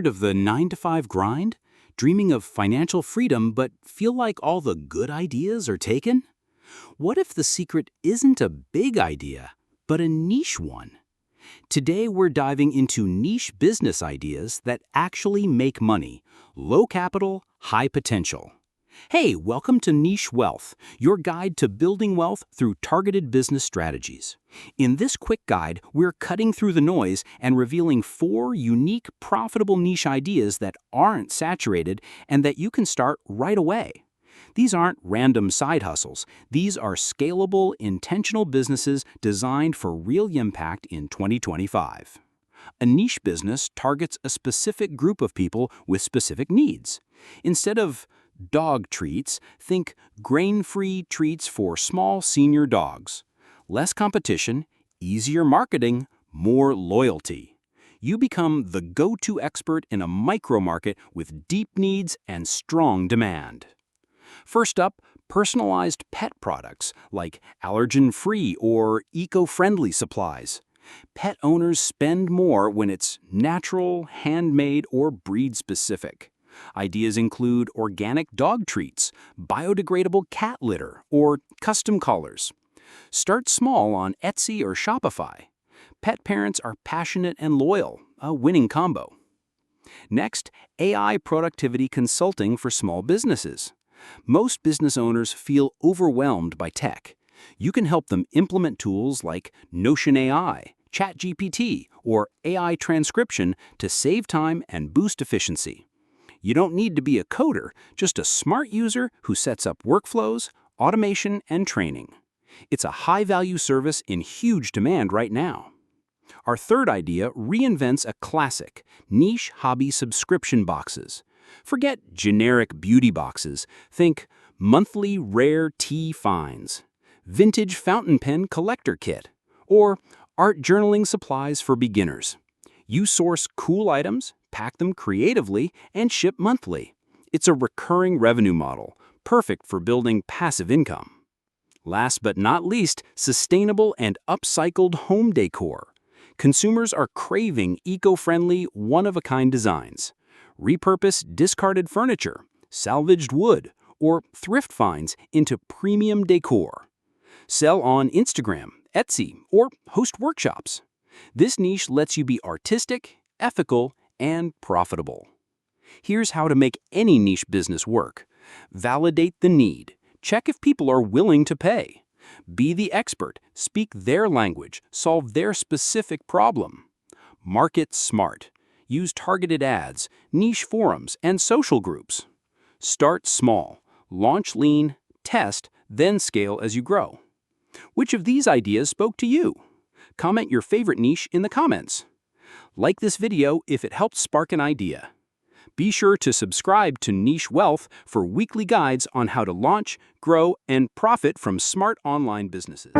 Tired of the 9-to-5 grind? Dreaming of financial freedom but feel like all the good ideas are taken? What if the secret isn't a big idea, but a niche one? Today we're diving into niche business ideas that actually make money, low capital, high potential. Hey, welcome to Niche Wealth, your guide to building wealth through targeted business strategies. In this quick guide, we're cutting through the noise and revealing 4 unique, profitable niche ideas that aren't saturated and that you can start right away. These aren't random side hustles. These are scalable, intentional businesses designed for real impact in 2025. A niche business targets a specific group of people with specific needs. Instead of dog treats, think grain-free treats for small senior dogs. Less competition, easier marketing, more loyalty. You become the go-to expert in a micro-market with deep needs and strong demand. First up, personalized pet products like allergen-free or eco-friendly supplies. Pet owners spend more when it's natural, handmade, or breed-specific. Ideas include organic dog treats, biodegradable cat litter, or custom collars. Start small on Etsy or Shopify. Pet parents are passionate and loyal, a winning combo. Next, AI productivity consulting for small businesses. Most business owners feel overwhelmed by tech. You can help them implement tools like Notion AI, ChatGPT, or AI transcription to save time and boost efficiency. You don't need to be a coder, just a smart user who sets up workflows, automation, and training. It's a high-value service in huge demand right now. Our third idea reinvents a classic, niche hobby subscription boxes. Forget generic beauty boxes. Think monthly rare tea finds, vintage fountain pen collector kit, or art journaling supplies for beginners. You source cool items, pack them creatively, and ship monthly. It's a recurring revenue model, perfect for building passive income. Last but not least, sustainable and upcycled home decor. Consumers are craving eco-friendly, one-of-a-kind designs. Repurpose discarded furniture, salvaged wood, or thrift finds into premium decor. Sell on Instagram, Etsy, or host workshops. This niche lets you be artistic, ethical, and profitable. Here's how to make any niche business work. Validate the need. Check if people are willing to pay. Be the expert. Speak their language. Solve their specific problem. Market smart. Use targeted ads, niche forums, and social groups. Start small. Launch lean, test, then scale as you grow. Which of these ideas spoke to you? Comment your favorite niche in the comments. Like this video if it helped spark an idea. Be sure to subscribe to Niche Wealth for weekly guides on how to launch, grow, and profit from smart online businesses.